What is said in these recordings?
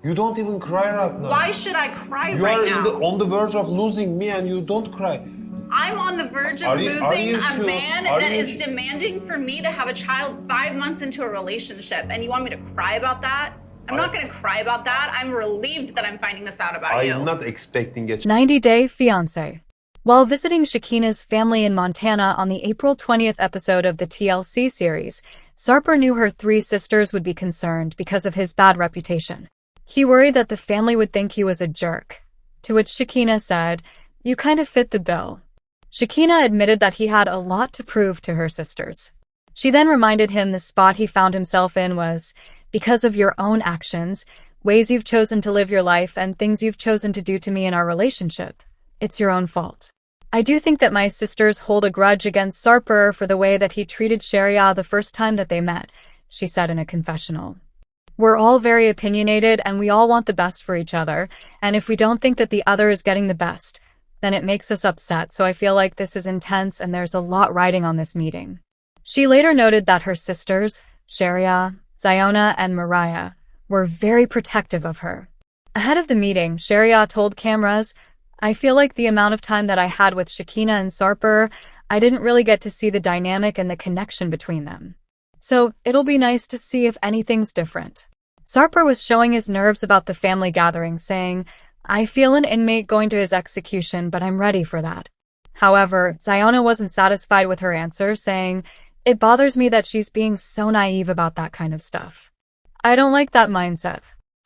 You don't even cry right now. Why should I cry you right are now? on the verge of losing me and you don't cry. I'm on the verge of losing a man that is demanding for me to have a child 5 months into a relationship, and you want me to cry about that? I'm not going to cry about that. I'm relieved that I'm finding this out about you. I'm not expecting a 90-Day Fiance. While visiting Shekinah's family in Montana on the April 20th episode of the TLC series, Sarper knew her 3 sisters would be concerned because of his bad reputation. He worried that the family would think he was a jerk, to which Shekinah said, "You kind of fit the bill." Shekinah admitted that he had a lot to prove to her sisters. She then reminded him the spot he found himself in was because of your own actions, ways you've chosen to live your life, and things you've chosen to do to me in our relationship. It's your own fault. I do think that my sisters hold a grudge against Sarper for the way that he treated Sharia the first time that they met, she said in a confessional. We're all very opinionated and we all want the best for each other, and if we don't think that the other is getting the best, then it makes us upset, so I feel like this is intense and there's a lot riding on this meeting. She later noted that her sisters, Sharia, Ziona, and Mariah, were very protective of her. Ahead of the meeting, Sharia told cameras, "I feel like the amount of time that I had with Shekinah and Sarper, I didn't really get to see the dynamic and the connection between them. So it'll be nice to see if anything's different." Sarper was showing his nerves about the family gathering, saying, "I feel an inmate going to his execution, but I'm ready for that." However, Ziona wasn't satisfied with her answer, saying, "It bothers me that she's being so naive about that kind of stuff. I don't like that mindset."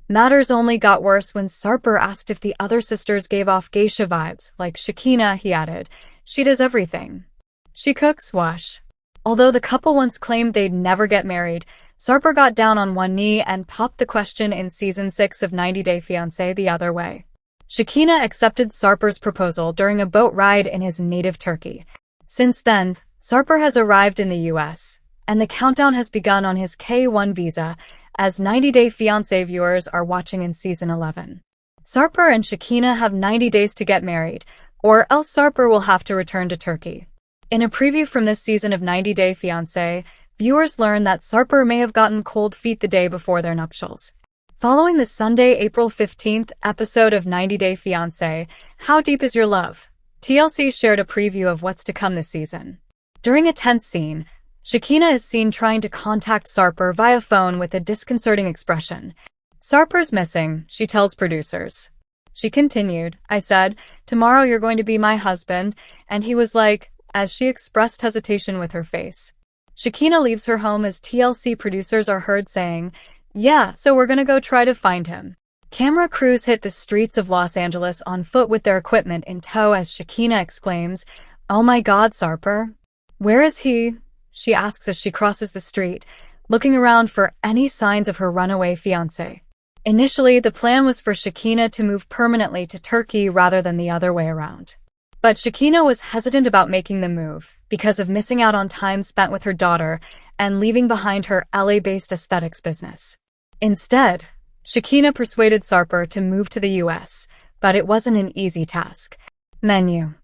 Matters only got worse when Sarper asked if the other sisters gave off geisha vibes. Like Shekinah, he added, "She does everything. She cooks, wash." Although the couple once claimed they'd never get married, Sarper got down on one knee and popped the question in Season 6 of 90-Day Fiancé the other way. Shekinah accepted Sarper's proposal during a boat ride in his native Turkey. Since then, Sarper has arrived in the US, and the countdown has begun on his K-1 visa as 90-Day Fiancé viewers are watching in Season 11. Sarper and Shekinah have 90 days to get married, or else Sarper will have to return to Turkey. In a preview from this season of 90-Day Fiancé, viewers learn that Sarper may have gotten cold feet the day before their nuptials. Following the Sunday, April 15th episode of 90-Day Fiancé, How Deep Is Your Love? TLC shared a preview of what's to come this season. During a tense scene, Shekinah is seen trying to contact Sarper via phone with a disconcerting expression. "Sarper's missing," she tells producers. She continued, "I said, 'Tomorrow you're going to be my husband,' and he was like," as she expressed hesitation with her face. Shekinah leaves her home as TLC producers are heard saying, "Yeah, so we're gonna go try to find him." Camera crews hit the streets of Los Angeles on foot with their equipment in tow as Shekinah exclaims, "Oh my God, Sarper. Where is he?" she asks as she crosses the street, looking around for any signs of her runaway fiancé. Initially, the plan was for Shekinah to move permanently to Turkey rather than the other way around. But Shekinah was hesitant about making the move because of missing out on time spent with her daughter and leaving behind her LA-based aesthetics business. Instead, Shekinah persuaded Sarper to move to the US, but it wasn't an easy task. Menu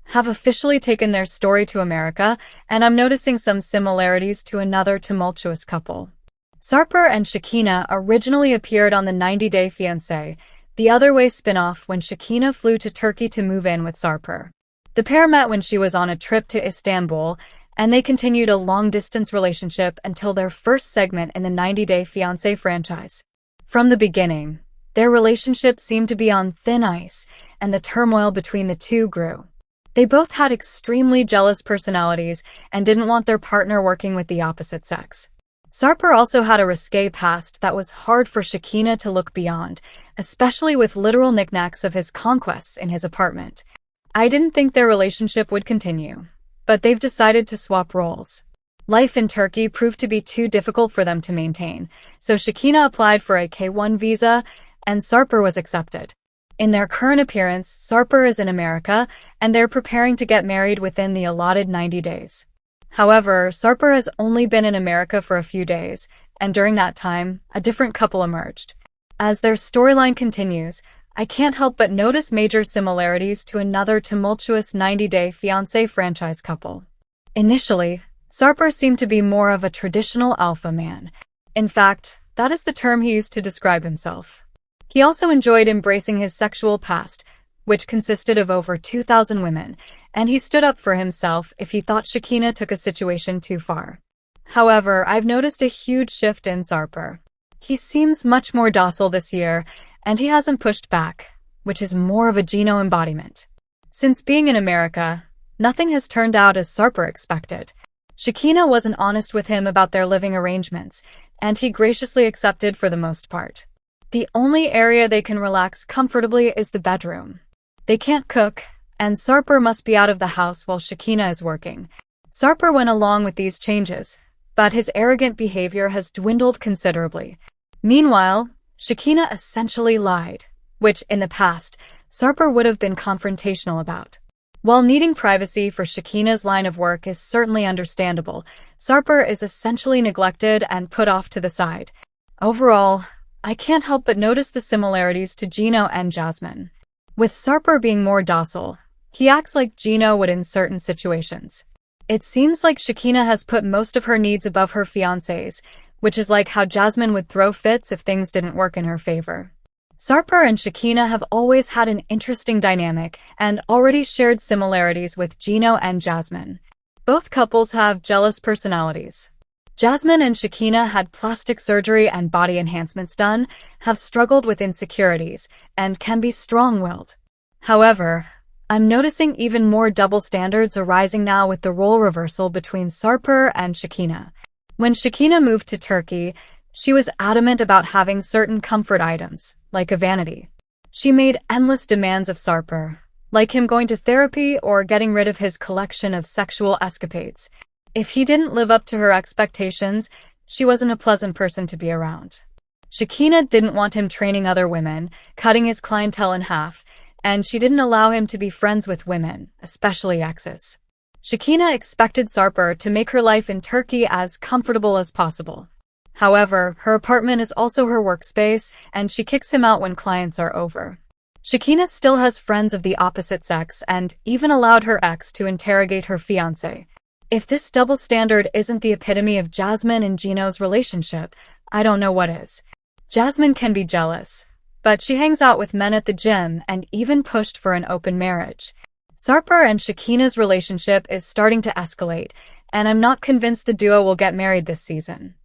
have officially taken their story to America, and I'm noticing some similarities to another tumultuous couple. Sarper and Shekinah originally appeared on the 90-Day Fiancé, the Other Way spin-off, when Shekinah flew to Turkey to move in with Sarper. The pair met when she was on a trip to Istanbul, and they continued a long-distance relationship until their first segment in the 90-Day Fiancé franchise. From the beginning, their relationship seemed to be on thin ice, and the turmoil between the two grew. They both had extremely jealous personalities and didn't want their partner working with the opposite sex. Sarper also had a risque past that was hard for Shekinah to look beyond, especially with literal knickknacks of his conquests in his apartment. I didn't think their relationship would continue, but they've decided to swap roles. Life in Turkey proved to be too difficult for them to maintain, so Shekinah applied for a K-1 visa, and Sarper was accepted. In their current appearance, Sarper is in America, and they're preparing to get married within the allotted 90 days. However, Sarper has only been in America for a few days, and during that time, a different couple emerged. As their storyline continues, I can't help but notice major similarities to another tumultuous 90-Day Fiancé franchise couple. Initially, Sarper seemed to be more of a traditional alpha man. In fact, that is the term he used to describe himself. He also enjoyed embracing his sexual past, which consisted of over 2,000 women, and he stood up for himself if he thought Shekinah took a situation too far. However, I've noticed a huge shift in Sarper. He seems much more docile this year, and he hasn't pushed back, which is more of a Gino embodiment. Since being in America, nothing has turned out as Sarper expected. Shekinah wasn't honest with him about their living arrangements, and he graciously accepted for the most part. The only area they can relax comfortably is the bedroom. They can't cook, and Sarper must be out of the house while Shekinah is working. Sarper went along with these changes, but his arrogant behavior has dwindled considerably. Meanwhile, Shekinah essentially lied, which, in the past, Sarper would have been confrontational about. While needing privacy for Shekinah's line of work is certainly understandable, Sarper is essentially neglected and put off to the side. Overall, I can't help but notice the similarities to Gino and Jasmine. With Sarper being more docile, he acts like Gino would in certain situations. It seems like Shekinah has put most of her needs above her fiancé's, which is like how Jasmine would throw fits if things didn't work in her favor. Sarper and Shekinah have always had an interesting dynamic and already shared similarities with Gino and Jasmine. Both couples have jealous personalities. Jasmine and Shekinah had plastic surgery and body enhancements done, have struggled with insecurities, and can be strong-willed. However, I'm noticing even more double standards arising now with the role reversal between Sarper and Shekinah. When Shekinah moved to Turkey, she was adamant about having certain comfort items, like a vanity. She made endless demands of Sarper, like him going to therapy or getting rid of his collection of sexual escapades. If he didn't live up to her expectations, she wasn't a pleasant person to be around. Shekinah didn't want him training other women, cutting his clientele in half, and she didn't allow him to be friends with women, especially exes. Shekinah expected Sarper to make her life in Turkey as comfortable as possible. However, her apartment is also her workspace, and she kicks him out when clients are over. Shekinah still has friends of the opposite sex and even allowed her ex to interrogate her fiancé. If this double standard isn't the epitome of Jasmine and Gino's relationship, I don't know what is. Jasmine can be jealous, but she hangs out with men at the gym and even pushed for an open marriage. Sarper and Shekinah's relationship is starting to escalate, and I'm not convinced the duo will get married this season.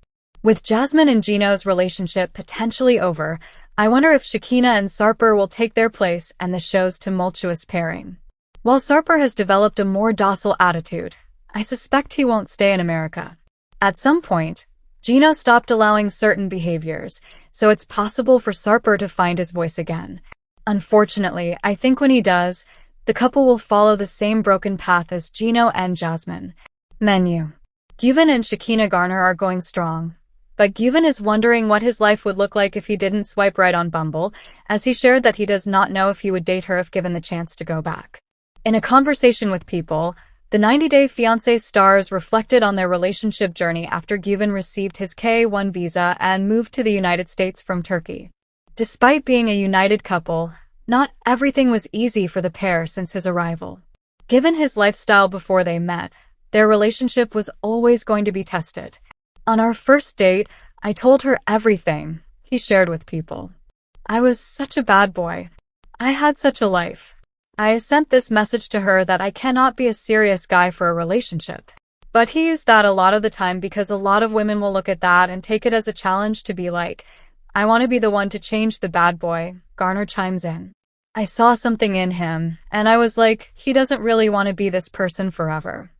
With Jasmine and Gino's relationship potentially over, I wonder if Shekinah and Sarper will take their place and the show's tumultuous pairing. While Sarper has developed a more docile attitude, I suspect he won't stay in America. At some point, Gino stopped allowing certain behaviors, so it's possible for Sarper to find his voice again. Unfortunately, I think when he does, the couple will follow the same broken path as Gino and Jasmine. Menu. Gyven and Shekinah Garner are going strong, but Gyven is wondering what his life would look like if he didn't swipe right on Bumble, as he shared that he does not know if he would date her if given the chance to go back. In a conversation with People, the 90-Day Fiancé stars reflected on their relationship journey after Gyven received his K-1 visa and moved to the United States from Turkey. Despite being a united couple, not everything was easy for the pair since his arrival. Given his lifestyle before they met, their relationship was always going to be tested. On our first date, I told her everything, he shared with People. I was such a bad boy. I had such a life. I sent this message to her that I cannot be a serious guy for a relationship. But he used that a lot of the time because a lot of women will look at that and take it as a challenge to be like, I want to be the one to change the bad boy, Garner chimes in. I saw something in him, and I was like, he doesn't really want to be this person forever.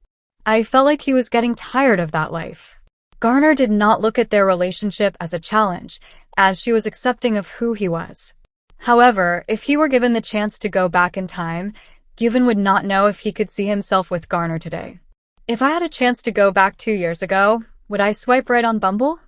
I felt like he was getting tired of that life. Garner did not look at their relationship as a challenge, as she was accepting of who he was. However, if he were given the chance to go back in time, Gyven would not know if he could see himself with Garner today. If I had a chance to go back 2 years ago, would I swipe right on Bumble?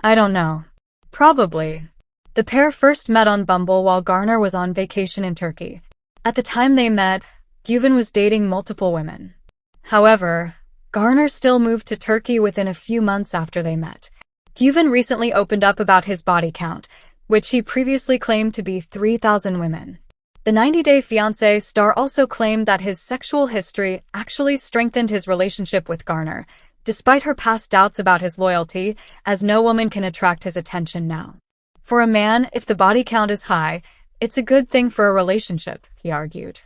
I don't know. Probably. The pair first met on Bumble while Garner was on vacation in Turkey. At the time they met, Gyven was dating multiple women. However, Garner still moved to Turkey within a few months after they met. Gyven recently opened up about his body count, which he previously claimed to be 3,000 women. The 90-Day Fiancé star also claimed that his sexual history actually strengthened his relationship with Garner, despite her past doubts about his loyalty, as no woman can attract his attention now. For a man, if the body count is high, it's a good thing for a relationship, he argued.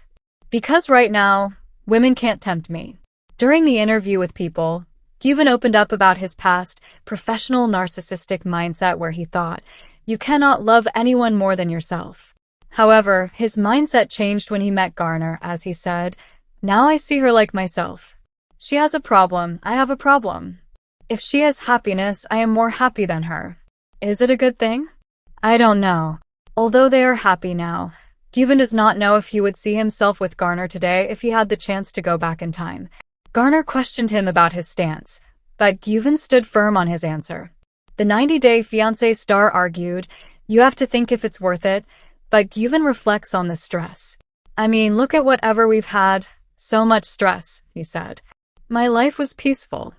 Because right now, women can't tempt me. During the interview with People, Guven opened up about his past, professional narcissistic mindset where he thought, you cannot love anyone more than yourself. However, his mindset changed when he met Garner, as he said, now I see her like myself. She has a problem, I have a problem. If she has happiness, I am more happy than her. Is it a good thing? I don't know. Although they are happy now, Guven does not know if he would see himself with Garner today if he had the chance to go back in time. Garner questioned him about his stance, but Guven stood firm on his answer. The 90-Day Fiance star argued, you have to think if it's worth it, but Guven reflects on the stress. I mean, look at whatever we've had. So much stress, he said. My life was peaceful.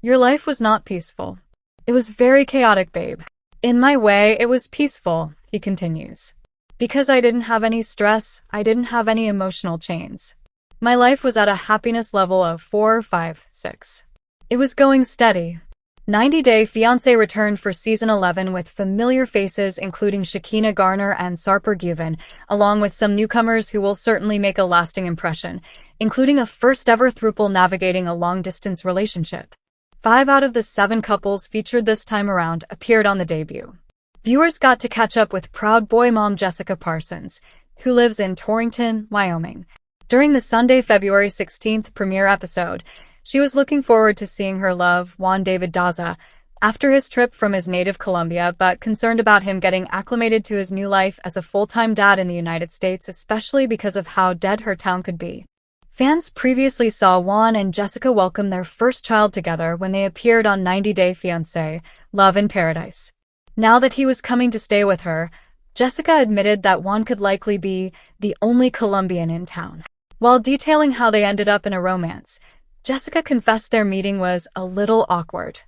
Your life was not peaceful. It was very chaotic, babe. In my way, it was peaceful, he continues. Because I didn't have any stress, I didn't have any emotional chains. My life was at a happiness level of 4, 5, 6. It was going steady. 90-Day Fiance returned for season 11 with familiar faces including Shekinah Garner and Sarper Guven, along with some newcomers who will certainly make a lasting impression, including a first-ever throuple navigating a long-distance relationship. 5 out of the 7 couples featured this time around appeared on the debut. Viewers got to catch up with proud boy mom Jessica Parsons, who lives in Torrington, Wyoming. During the Sunday, February 16th premiere episode, she was looking forward to seeing her love, Juan David Daza, after his trip from his native Colombia, but concerned about him getting acclimated to his new life as a full-time dad in the United States, especially because of how dead her town could be. Fans previously saw Juan and Jessica welcome their first child together when they appeared on 90-Day Fiancé, Love in Paradise. Now that he was coming to stay with her, Jessica admitted that Juan could likely be the only Colombian in town. While detailing how they ended up in a romance, Jessica confessed their meeting was a little awkward.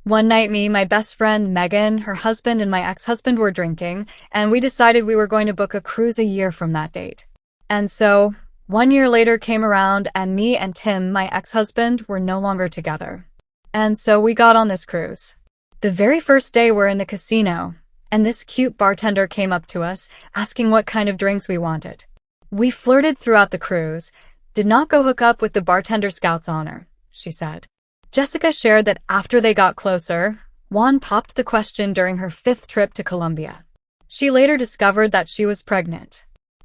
One night me, my best friend Megan, her husband, and my ex-husband were drinking, and we decided we were going to book a cruise a year from that date. And so, 1 year later came around and me and Tim, my ex-husband, were no longer together. And so we got on this cruise. The very first day we're in the casino, and this cute bartender came up to us, asking what kind of drinks we wanted. We flirted throughout the cruise, did not go hook up with the bartender Scout's honor, she said. Jessica shared that after they got closer, Juan popped the question during her 5th trip to Colombia. She later discovered that she was pregnant.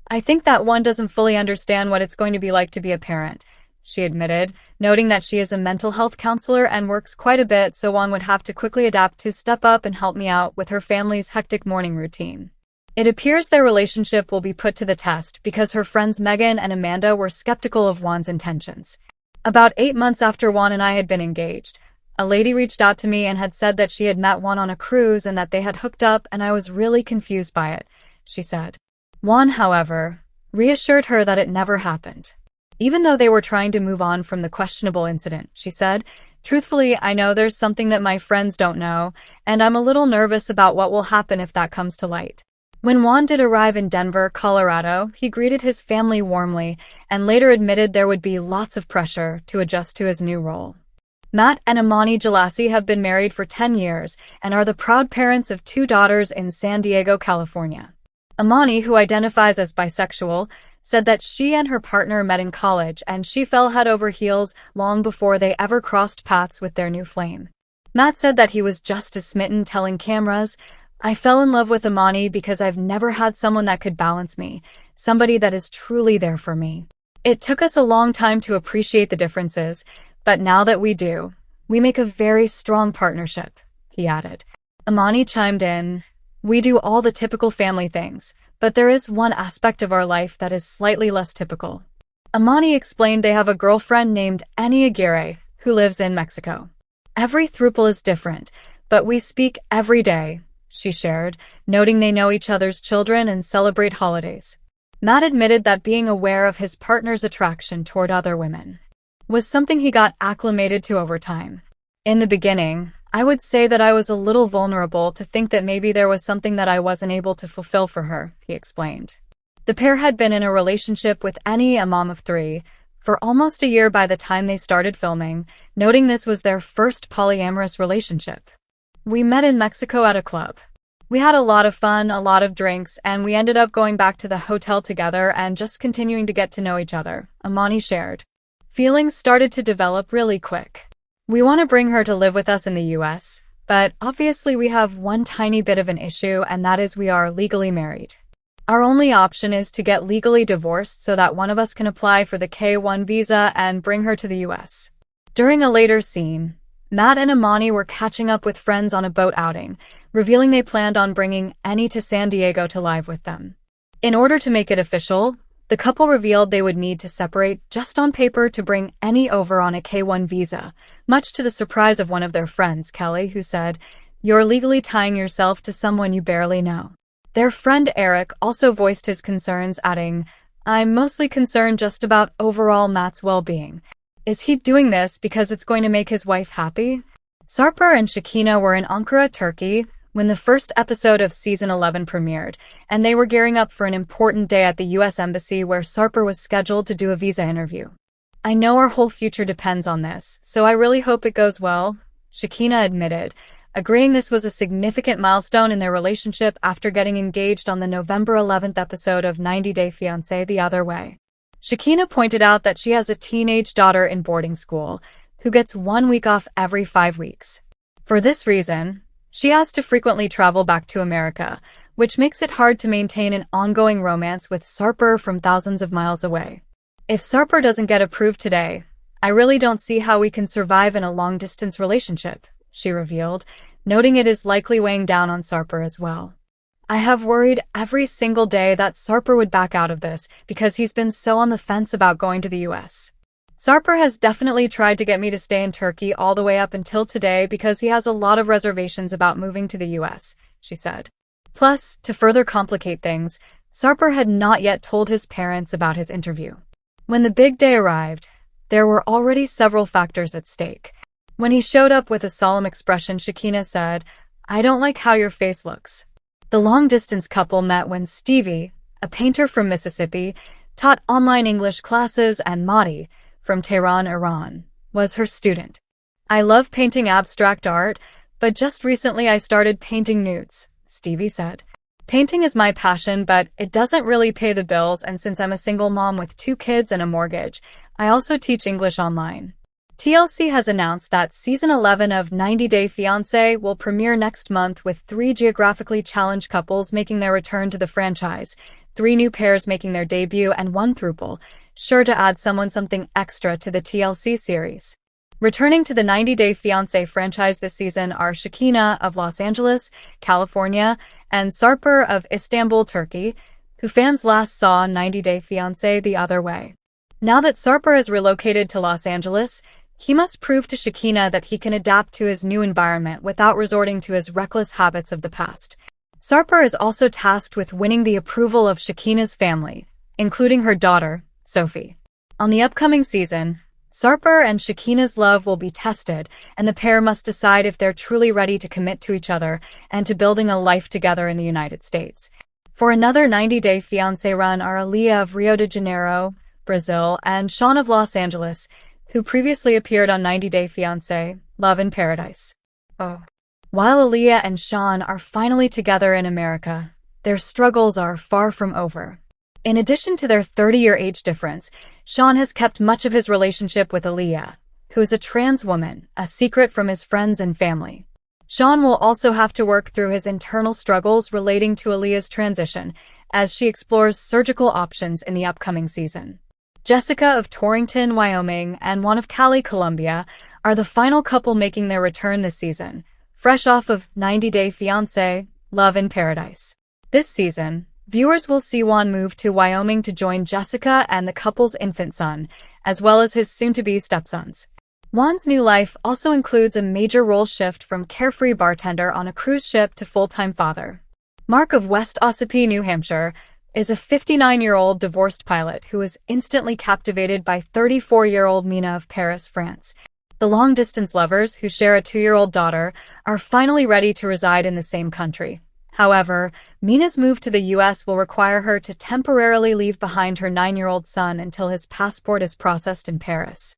I think that one doesn't fully understand what it's going to be like to be a parent, she admitted, noting that she is a mental health counselor and works quite a bit, so Juan would have to quickly adapt to step up and help me out with her family's hectic morning routine. It appears their relationship will be put to the test because her friends Megan and Amanda were skeptical of Juan's intentions. About 8 months after Juan and I had been engaged, a lady reached out to me and had said that she had met Juan on a cruise and that they had hooked up, and I was really confused by it, she said. Juan, however, reassured her that it never happened. Even though they were trying to move on from the questionable incident, she said, truthfully, I know there's something that my friends don't know, and I'm a little nervous about what will happen if that comes to light. When Juan did arrive in Denver, Colorado, he greeted his family warmly and later admitted there would be lots of pressure to adjust to his new role. Matt and Imani Jalassi have been married for 10 years and are the proud parents of 2 daughters in San Diego, California. Imani, who identifies as bisexual, said that she and her partner met in college and she fell head over heels long before they ever crossed paths with their new flame. Matt said that he was just as smitten, telling cameras, I fell in love with Imani because I've never had someone that could balance me, somebody that is truly there for me. It took us a long time to appreciate the differences, but now that we do, we make a very strong partnership, he added. Imani chimed in, we do all the typical family things, but there is one aspect of our life that is slightly less typical. Imani explained they have a girlfriend named Annie Aguirre, who lives in Mexico. Every throuple is different, but we speak every day, she shared, noting they know each other's children and celebrate holidays. Matt admitted that being aware of his partner's attraction toward other women was something he got acclimated to over time. In the beginning, I would say that I was a little vulnerable to think that maybe there was something that I wasn't able to fulfill for her, he explained. The pair had been in a relationship with Annie, a mom of 3, for almost a year by the time they started filming, noting this was their first polyamorous relationship. We met in Mexico at a club. We had a lot of fun, a lot of drinks, and we ended up going back to the hotel together and just continuing to get to know each other, Amani shared. Feelings started to develop really quick. We want to bring her to live with us in the US, but obviously we have one tiny bit of an issue, and that is we are legally married. Our only option is to get legally divorced so that one of us can apply for the K-1 visa and bring her to the US. During a later scene, Matt and Amani were catching up with friends on a boat outing, revealing they planned on bringing Annie to San Diego to live with them. In order to make it official, the couple revealed they would need to separate just on paper to bring Annie over on a K-1 visa, much to the surprise of one of their friends, Kelly, who said, "You're legally tying yourself to someone you barely know." Their friend Eric also voiced his concerns, adding, "I'm mostly concerned just about overall Matt's well-being. Is he doing this because it's going to make his wife happy?" Sarper and Shekinah were in Ankara, Turkey, when the first episode of Season 11 premiered, and they were gearing up for an important day at the U.S. Embassy where Sarper was scheduled to do a visa interview. "I know our whole future depends on this, so I really hope it goes well," Shekinah admitted, agreeing this was a significant milestone in their relationship after getting engaged on the November 11th episode of 90 Day Fiance The Other Way. Shekinah pointed out that she has a teenage daughter in boarding school who gets 1 week off every 5 weeks. For this reason, she has to frequently travel back to America, which makes it hard to maintain an ongoing romance with Sarper from thousands of miles away. "If Sarper doesn't get approved today, I really don't see how we can survive in a long-distance relationship," she revealed, noting it is likely weighing down on Sarper as well. "I have worried every single day that Sarper would back out of this because he's been so on the fence about going to the US. Sarper has definitely tried to get me to stay in Turkey all the way up until today because he has a lot of reservations about moving to the US, she said. Plus, to further complicate things, Sarper had not yet told his parents about his interview. When the big day arrived, there were already several factors at stake. When he showed up with a solemn expression, Shekinah said, "I don't like how your face looks." The long-distance couple met when Stevie, a painter from Mississippi, taught online English classes, and Mahdi, from Tehran, Iran, was her student. "I love painting abstract art, but just recently I started painting nudes," Stevie said. "Painting is my passion, but it doesn't really pay the bills, and since I'm a single mom with 2 kids and a mortgage, I also teach English online." TLC has announced that Season 11 of 90 Day Fiance will premiere next month, with 3 geographically challenged couples making their return to the franchise, 3 new pairs making their debut, and 1 throuple, sure to add something extra to the TLC series. Returning to the 90 Day Fiancé franchise this season are Shekinah of Los Angeles, California, and Sarper of Istanbul, Turkey, who fans last saw 90 Day Fiancé The Other Way. Now that Sarper has relocated to Los Angeles, he must prove to Shekinah that he can adapt to his new environment without resorting to his reckless habits of the past. Sarper is also tasked with winning the approval of Shekinah's family, including her daughter, Sophie. On the upcoming season, Sarper and Shekinah's love will be tested, and the pair must decide if they're truly ready to commit to each other and to building a life together in the United States. For another 90 Day Fiancé run are Aaliyah of Rio de Janeiro, Brazil, and Sean of Los Angeles, who previously appeared on 90 Day Fiancé, Love in Paradise. While Aaliyah and Sean are finally together in America, their struggles are far from over. In addition to their 30-year age difference, Sean has kept much of his relationship with Aaliyah, who is a trans woman, a secret from his friends and family. Sean will also have to work through his internal struggles relating to Aaliyah's transition, as she explores surgical options in the upcoming season. Jessica of Torrington, Wyoming, and Juan of Cali, Colombia, are the final couple making their return this season, fresh off of 90 Day Fiancé, Love in Paradise. This season, viewers will see Juan move to Wyoming to join Jessica and the couple's infant son, as well as his soon-to-be stepsons. Juan's new life also includes a major role shift from carefree bartender on a cruise ship to full-time father. Mark of West Ossipee, New Hampshire, is a 59-year-old divorced pilot who is instantly captivated by 34-year-old Mina of Paris, France. The long-distance lovers, who share a 2-year-old daughter, are finally ready to reside in the same country. However, Mina's move to the U.S. will require her to temporarily leave behind her 9-year-old son until his passport is processed in Paris.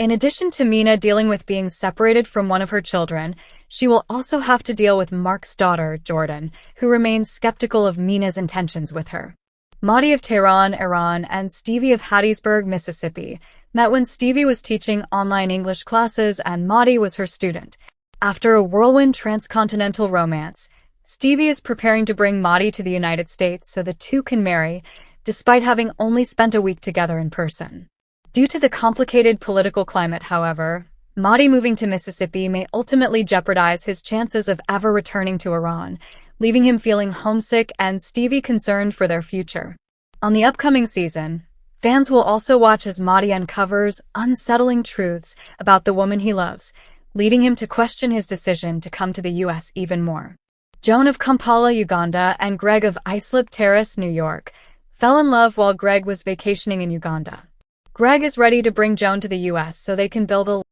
In addition to Mina dealing with being separated from one of her children, she will also have to deal with Mark's daughter, Jordan, who remains skeptical of Mina's intentions with her. Maddie of Tehran, Iran, and Stevie of Hattiesburg, Mississippi, met when Stevie was teaching online English classes and Maddie was her student. After a whirlwind transcontinental romance, Stevie is preparing to bring Maddie to the United States so the two can marry, despite having only spent a week together in person. Due to the complicated political climate, however, Maddie moving to Mississippi may ultimately jeopardize his chances of ever returning to Iran, leaving him feeling homesick and Stevie concerned for their future. On the upcoming season, fans will also watch as Maddie uncovers unsettling truths about the woman he loves, leading him to question his decision to come to the U.S. even more. Joan of Kampala, Uganda, and Greg of Islip Terrace, New York, fell in love while Greg was vacationing in Uganda. Greg is ready to bring Joan to the U.S. so they can build a